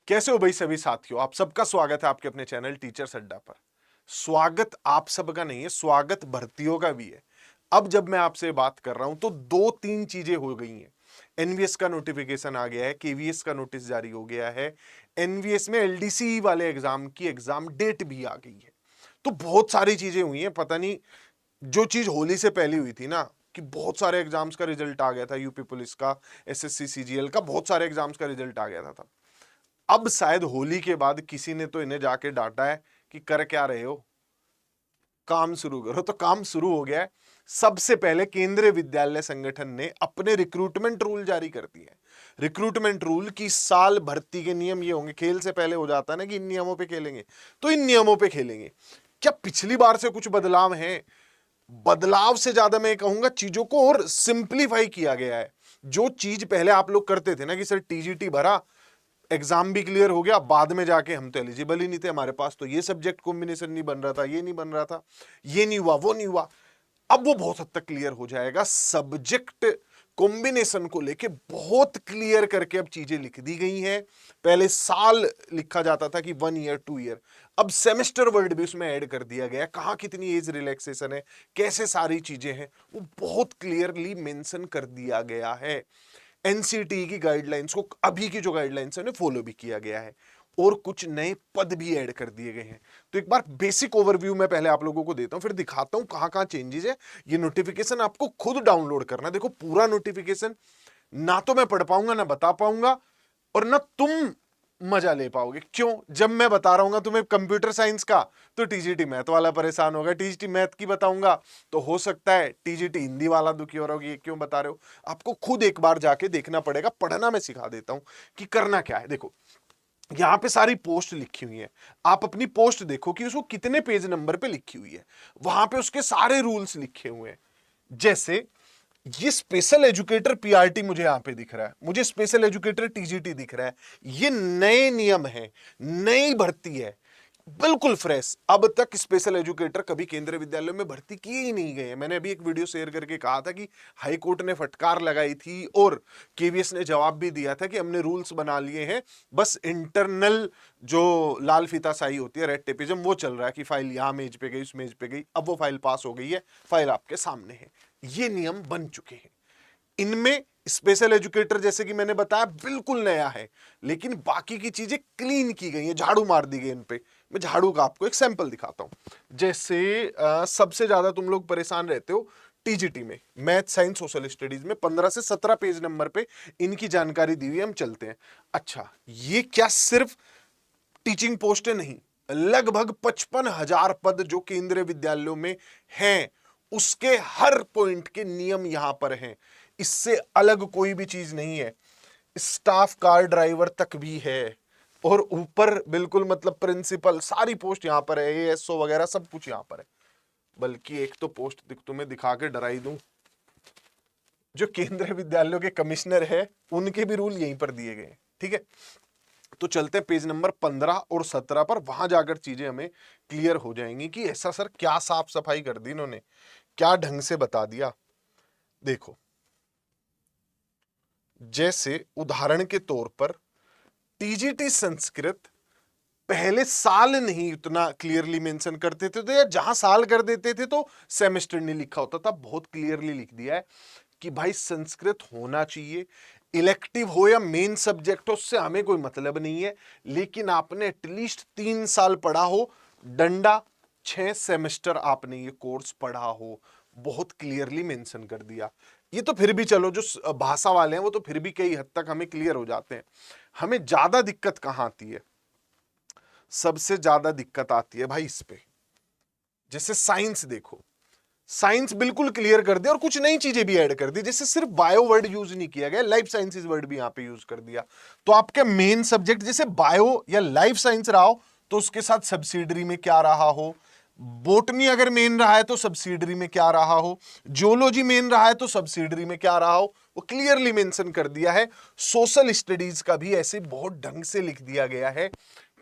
कैसे हो भाई सभी साथियों, आप सबका स्वागत है आपके अपने चैनल टीचर्स अड्डा पर। स्वागत आप सबका नहीं है, स्वागत भर्तियों का भी है। अब जब मैं आपसे बात कर रहा हूं तो दो तीन चीजें हो गई हैं। एनवीएस का नोटिफिकेशन आ गया है, केवीएस का नोटिस जारी हो गया है, एनवीएस में एलडीसी वाले एग्जाम की एग्जाम डेट भी आ गई है। तो बहुत सारी चीजें हुई हैं। पता नहीं, जो चीज होली से पहले हुई थी ना, कि बहुत सारे एग्जाम्स का रिजल्ट आ गया था, यूपी पुलिस का, एसएससी सीजीएल का, बहुत सारे एग्जाम्स का रिजल्ट आ गया था तब। अब शायद होली के बाद किसी ने तो इन्हें जाके डांटा है कि कर क्या रहे हो, काम शुरू करो। तो काम शुरू हो गया है। सबसे पहले केंद्रीय विद्यालय संगठन ने अपने रिक्रूटमेंट रूल जारी कर दिए हैं। रिक्रूटमेंट रूल की साल भर्ती के नियम ये होंगे। खेल से पहले हो जाता है ना कि इन नियमों पे खेलेंगे, तो इन नियमों पे खेलेंगे। क्या पिछली बार से कुछ बदलाव है? बदलाव से ज्यादा मैं कहूंगा चीजों को और सिंप्लीफाई किया गया है। जो चीज पहले आप लोग करते थे ना कि सर टीजीटी भरा, एग्जाम भी क्लियर हो गया, बाद में जाके हम तो एलिजिबल ही नहीं थे, हमारे पास तो ये सब्जेक्ट कॉम्बिनेशन नहीं बन रहा था, ये नहीं बन रहा था, ये नहीं हुआ, वो नहीं हुआ। अब वो बहुत हद तक क्लियर हो जाएगा। सब्जेक्ट कॉम्बिनेशन को लेके बहुत क्लियर करके अब चीजें लिख दी गई हैं। पहले साल लिखा जाता था कि 1 ईयर 2 ईयर, अब सेमेस्टर वर्ड भी उसमें ऐड कर दिया गया। कहां कितनी एज रिलैक्सेशन है, कैसे सारी चीजें हैं, वो बहुत क्लियरली मेंशन कर दिया गया है। एनसीटी की गाइडलाइंस को, अभी की जो गाइडलाइंस है उन्हें फॉलो भी किया गया है और कुछ नए पद भी ऐड कर दिए गए हैं। तो एक बार बेसिक ओवरव्यू मैं पहले आप लोगों को देता हूं, फिर दिखाता हूं कहां कहां चेंजेस है। ये नोटिफिकेशन आपको खुद डाउनलोड करना। देखो पूरा नोटिफिकेशन ना तो मैं पढ़ पाऊंगा, ना बता पाऊंगा, और ना तुम मजा ले पाओगे। क्यों? जब मैं बता रहा हूँ तुम्हें कंप्यूटर साइंस का, तो टीजीटी मैथ वाला परेशान होगा। टीजीटी मैथ की बताऊंगा तो हो सकता है टीजीटी हिंदी वाला दुखी हो रहा हो कि ये क्यों बता रहे हो। आपको खुद एक बार जाके देखना पड़ेगा। पढ़ना मैं सिखा देता हूं कि करना क्या है। देखो यहां पे सारी पोस्ट लिखी हुई है, आप अपनी पोस्ट देखो कि उसको कितने पेज नंबर पे लिखी हुई है। वहां पे उसके सारे रूल्स लिखे हुए हैं। जैसे ये स्पेशल एजुकेटर पीआरटी मुझे यहां पे दिख रहा है, मुझे स्पेशल एजुकेटर टीजीटी दिख रहा है। ये नए नियम है, नई भर्ती है, बिल्कुल फ्रेश। अब तक स्पेशल एजुकेटर कभी केंद्रीय विद्यालयों में भर्ती किए ही नहीं गए। मैंने अभी एक वीडियो शेयर करके कहा था कि हाई कोर्ट ने फटकार लगाई थी और केवीएस ने जवाब भी दिया था कि हमने रूल्स बना लिए हैं, बस इंटरनल जो लाल फीताशाही होती है, रेड टेपिज्म, वो चल रहा है कि फाइल यहां मेज पे गई, उस मेज पे गई। अब वो फाइल पास हो गई है, फाइल आपके सामने है। ये नियम बन चुके हैं। इनमें स्पेशल एजुकेटर जैसे कि मैंने बताया बिल्कुल नया है, लेकिन बाकी की चीजें क्लीन की गई हैं, झाड़ू मार दी गई इन पे। मैं झाड़ू का आपको एक सैंपल दिखाता हूं। जैसे सबसे ज्यादा तुम लोग परेशान रहते हो टीजीटी में, मैथ साइंस सोशल स्टडीज में 15 से 17 पेज नंबर पे इनकी जानकारी दी हुई है। हम चलते हैं। अच्छा, ये क्या सिर्फ टीचिंग पोस्टें नहीं, लगभग 55,000 पद जो केंद्रीय विद्यालयों में हैं, उसके हर पॉइंट के नियम यहां पर हैं। इससे अलग कोई भी चीज नहीं है। स्टाफ कार ड्राइवर तक भी है, और ऊपर बिल्कुल मतलब प्रिंसिपल, सारी पोस्ट यहां पर है, एएसओ वगैरह सब कुछ यहां पर है। बल्कि एक तो पोस्ट तुम्हें दिखा के डराई दूं, जो केंद्रीय विद्यालयों के कमिश्नर है उनके भी रूल यहीं पर दिए गए। ठीक है, तो चलते हैं पेज नंबर 15 और 17 पर। वहां जाकर चीजें हमें क्लियर हो जाएंगी कि ऐसा सर क्या साफ सफाई कर दी इन्होंने, क्या ढंग से बता दिया। देखो, जैसे उदाहरण के तौर पर टीजीटी संस्कृत पहले साल नहीं उतना क्लियरली मेंशन करते थे, तो या जहां साल कर देते थे तो सेमेस्टर नहीं लिखा होता था। बहुत क्लियरली लिख दिया है कि भाई संस्कृत होना चाहिए। इलेक्टिव हो या मेन सब्जेक्ट हो, उससे हमें कोई मतलब नहीं है, लेकिन आपने एटलीस्ट 3 साल पढ़ा हो, डंडा 6 सेमेस्टर आपने ये कोर्स पढ़ा हो। बहुत क्लियरली मेंशन कर दिया। ये तो फिर भी चलो, जो भाषा वाले हैं वो तो फिर भी कई हद तक हमें क्लियर हो जाते हैं। हमें ज्यादा दिक्कत कहां आती है? सबसे ज्यादा दिक्कत आती है भाई इस पे। जैसे साइंस देखो, साइंस बिल्कुल क्लियर कर दिया और कुछ नई चीजें भी ऐड कर दी। जैसे सिर्फ बायो वर्ड यूज नहीं किया गया, लाइफ साइंसेस वर्ड भी यहां पे यूज कर दिया। तो आपके मेन सब्जेक्ट जैसे बायो या लाइफ साइंस रहा हो तो उसके साथ सब्सिडरी में क्या रहा हो, बोटनी अगर मेन रहा है तो सब्सिडरी में क्या रहा हो, जियोलॉजी मेन रहा है तो सब्सिडरी में क्या रहा हो, वो क्लियरली मेंशन कर दिया है। सोशल स्टडीज का भी ऐसे बहुत ढंग से लिख दिया गया है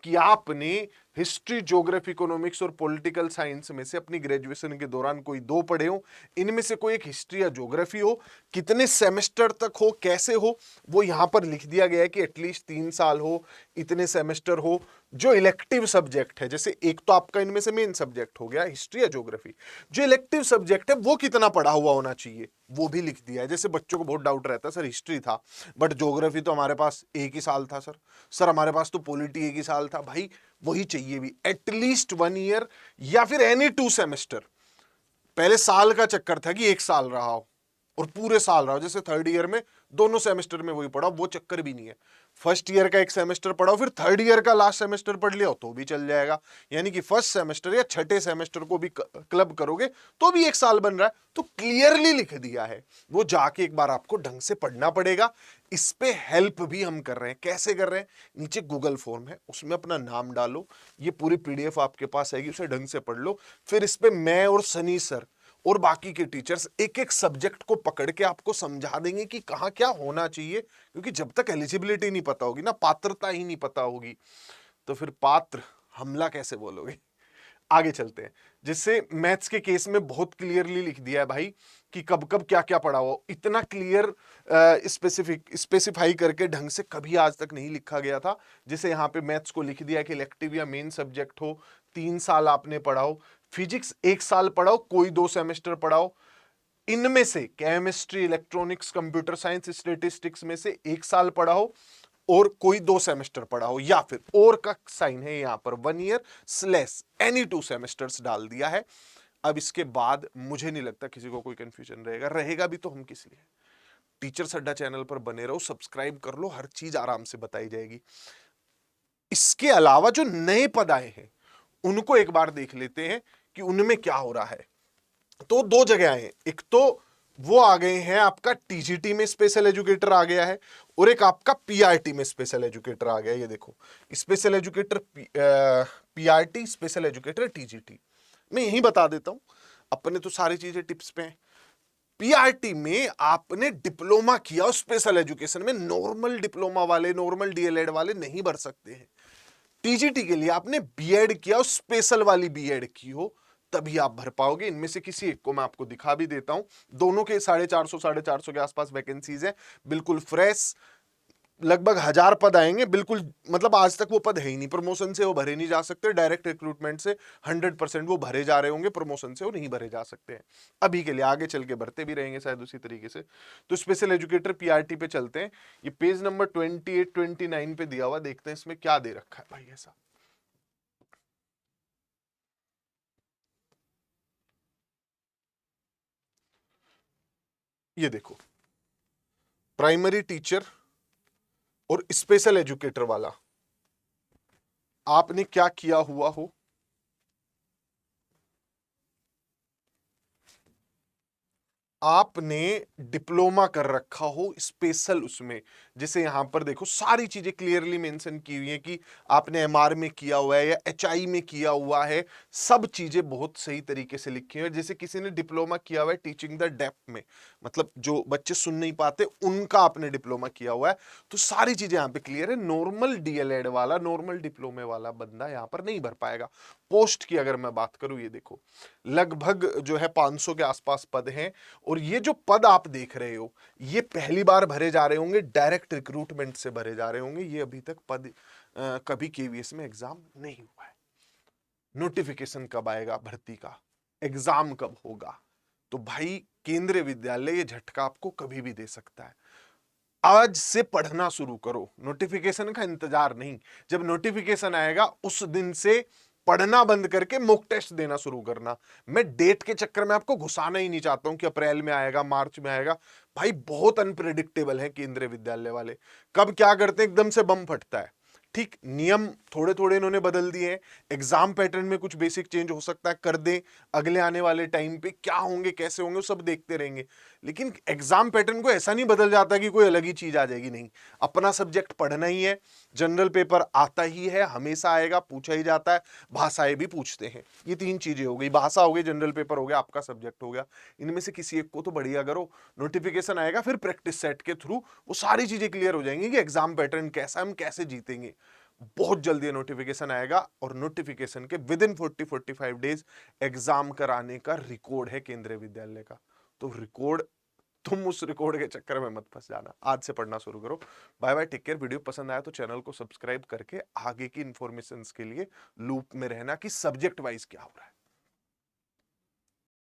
कि आपने हिस्ट्री, ज्योग्राफी, इकोनॉमिक्स और पॉलिटिकल साइंस में से अपनी ग्रेजुएशन के दौरान कोई दो पढ़े हो, इनमें से कोई एक हिस्ट्री या ज्योग्राफी हो, कितने सेमेस्टर तक हो, कैसे हो, वो यहां पर लिख दिया गया है कि एटलीस्ट 3 साल हो, इतने सेमेस्टर हो। जो इलेक्टिव सब्जेक्ट है, जैसे एक तो आपका इनमें से मेन सब्जेक्ट हो गया हिस्ट्री या ज्योग्राफी, जो इलेक्टिव सब्जेक्ट है वो कितना पढ़ा हुआ होना चाहिए वो भी लिख दिया है। जैसे बच्चों को बहुत डाउट रहता है, सर हिस्ट्री था बट ज्योग्राफी तो हमारे पास 1 ही साल था, सर हमारे पास तो पॉलिटी 1 ही साल था। भाई वही चाहिए भी, एटलीस्ट 1 ईयर या फिर एनी 2 सेमेस्टर। पहले साल का चक्कर था कि 1 साल रहा हो और पूरे साल रहा हो, जैसे थर्ड ईयर में दोनों सेमेस्टर में वही पढ़ा, वो चक्कर भी नहीं है। फर्स्ट ईयर का एक सेमेस्टर पढ़ाओ, फिर थर्ड ईयर का लास्ट सेमेस्टर पढ़ लिया तो भी चल जाएगा। यानी कि फर्स्ट सेमेस्टर या छठे सेमेस्टर को भी क्लब करोगे तो भी 1 साल बन रहा है। तो क्लियरली लिख दिया है, वो जाके एक बार आपको ढंग से पढ़ना पड़ेगा। इस पे हेल्प भी हम कर रहे हैं। कैसे कर रहे हैं? नीचे गूगल फॉर्म है, उसमें अपना नाम डालो, ये पूरी पीडीएफ आपके पास आएगी, उसे ढंग से पढ़ लो। फिर इस पे मैं और सनी सर और बाकी के टीचर्स एक एक सब्जेक्ट को पकड़ के आपको समझा देंगे कि कहां क्या होना चाहिए। क्योंकि जब तक एलिजिबिलिटी नहीं पता होगी ना, पात्रता ही नहीं पता होगी, तो फिर पात्र हमला कैसे बोलोगे। आगे चलते हैं। जिससे मैथ्स के केस में बहुत क्लियरली लिख दिया है भाई कि कब कब क्या क्या पढ़ा हो। इतना क्लियर स्पेसिफाई करके ढंग से कभी आज तक नहीं लिखा गया था। जैसे यहाँ पे मैथ्स को लिख दिया कि इलेक्टिव या मेन सब्जेक्ट हो, 3 साल आपने पढ़ाओ। फिजिक्स 1 साल पढ़ाओ, कोई 2 सेमेस्टर पढ़ाओ। इनमें से chemistry, electronics, computer science, statistics में से 1 साल पढ़ाओ और कोई 2 सेमेस्टर पढ़ा हो, या फिर और का साइन है यहां पर 1 ईयर स्लेस एनी 2 सेमेस्टर्स डाल दिया है। अब इसके बाद मुझे नहीं लगता किसी को कोई कंफ्यूजन रहेगा, रहेगा भी तो हम किस लिए। टीचर्स अड्डा चैनल पर बने रहो, सब्सक्राइब कर लो, हर चीज आराम से बताई जाएगी। इसके अलावा जो नए पद आए हैं उनको एक बार देख लेते हैं कि उनमें क्या हो रहा है। तो 2 जगह आए, एक तो वो आ गए हैं आपका टीजीटी में स्पेशल एजुकेटर आ गया है, और एक आपका पीआरटी में स्पेशल एजुकेटर आ गया है। ये देखो, special educator PRT, special educator TGT. मैं यही बता देता हूं, अपने तो सारी चीजें टिप्स पे हैं। पीआरटी में आपने डिप्लोमा किया स्पेशल एजुकेशन में, नॉर्मल डिप्लोमा वाले, नॉर्मल डीएलएड वाले नहीं भर सकते हैं। टीजीटी के लिए आपने बीएड किया, स्पेशल वाली बीएड की हो, तभी आप भर पाओगे। इनमें से किसी एक को मैं आपको दिखा भी देता हूं। दोनों के 450 के आसपास वैकेंसीज है, बिल्कुल फ्रेश। लगभग 1000 पद आएंगे, बिल्कुल मतलब आज तक वो पद है ही नहीं, प्रमोशन से वो भरे नहीं जा सकते, डायरेक्ट रिक्रूटमेंट से 100% वो भरे जा रहे होंगे, प्रमोशन से वो नहीं भरे जा सकते हैं अभी के लिए। आगे चल के भरते भी रहेंगे शायद उसी तरीके से। तो स्पेशल एजुकेटर पीआरटी पे चलते हैं। ये पेज नंबर 28-29 पे दिया हुआ, देखते हैं इसमें क्या दे रखा है भाई ऐसा। ये देखो, प्राइमरी टीचर और स्पेशल एजुकेटर वाला, आपने क्या किया हुआ हो, आपने डिप्लोमा कर रखा हो स्पेशल उसमें। जैसे यहां पर देखो सारी चीजें क्लियरली मेंशन की हुई है कि आपने एमआर में किया हुआ है या एचआई में किया हुआ है, सब चीजें बहुत सही तरीके से लिखी हुई है। जैसे किसी ने डिप्लोमा किया हुआ है टीचिंग द डेफ में, मतलब जो बच्चे सुन नहीं पाते उनका आपने डिप्लोमा किया हुआ है, तो सारी चीजें यहां पे क्लियर है। नॉर्मल डीएलएड वाला, नॉर्मल डिप्लोमे वाला बंदा यहां पर नहीं भर पाएगा। पोस्ट की अगर मैं बात करूं, ये देखो लगभग जो है 500 के आसपास पद हैं, और ये जो पद आप देख रहे हो ये पहली बार भरे जा रहे होंगे, डायरेक्ट रिक्रूटमेंट से भरे जा रहे होंगे। ये अभी तक पद कभी केवीएस में एग्जाम नहीं हुआ है। नोटिफिकेशन कब आएगा भर्ती का, एग्जाम कब होगा, तो भाई केंद्रीय विद्यालय ये झटका आपको कभी भी दे सकता है। आज से पढ़ना शुरू करो, नोटिफिकेशन का इंतजार नहीं। जब नोटिफिकेशन आएगा उस दिन से पढ़ना बंद करके मॉक टेस्ट देना शुरू करना। मैं डेट के चक्कर में आपको घुसाना ही नहीं चाहता हूं कि अप्रैल में आएगा, मार्च में आएगा। भाई बहुत अनप्रेडिक्टेबल है केंद्रीय विद्यालय वाले, कब क्या करते हैं एकदम से बम फटता है। ठीक, नियम थोड़े थोड़े इन्होंने बदल दिए हैं, एग्जाम पैटर्न में कुछ बेसिक चेंज हो सकता है, कर दें। अगले आने वाले टाइम पे क्या होंगे, कैसे होंगे, सब देखते रहेंगे। लेकिन एग्जाम पैटर्न को ऐसा नहीं बदल जाता कि कोई अलग ही चीज आ जाएगी, नहीं। अपना सब्जेक्ट पढ़ना ही है, जनरल पेपर आता ही है, हमेशा आएगा, पूछा ही जाता है, भाषाएं भी पूछते हैं। ये 3 चीजें हो गई, भाषा हो गई, जनरल पेपर हो गया, आपका सब्जेक्ट हो गया। इनमें से किसी एक को तो बढ़िया करो, नोटिफिकेशन आएगा, फिर प्रैक्टिस सेट के थ्रू वो सारी चीजें क्लियर हो जाएंगी कि एग्जाम पैटर्न कैसा, हम कैसे जीतेंगे। बहुत जल्दी नोटिफिकेशन आएगा और नोटिफिकेशन के विद इन 40-45 डेज एग्जाम कराने का रिकॉर्ड है केंद्रीय विद्यालय का। तो रिकॉर्ड, तुम उस रिकॉर्ड के चक्कर में मत फंस जाना, आज से पढ़ना शुरू करो। Bye bye, take care. Video पसंद आया तो चैनल को सब्सक्राइब करके आगे की इंफॉर्मेशन के लिए लूप में रहना कि सब्जेक्ट वाइज क्या हो रहा है।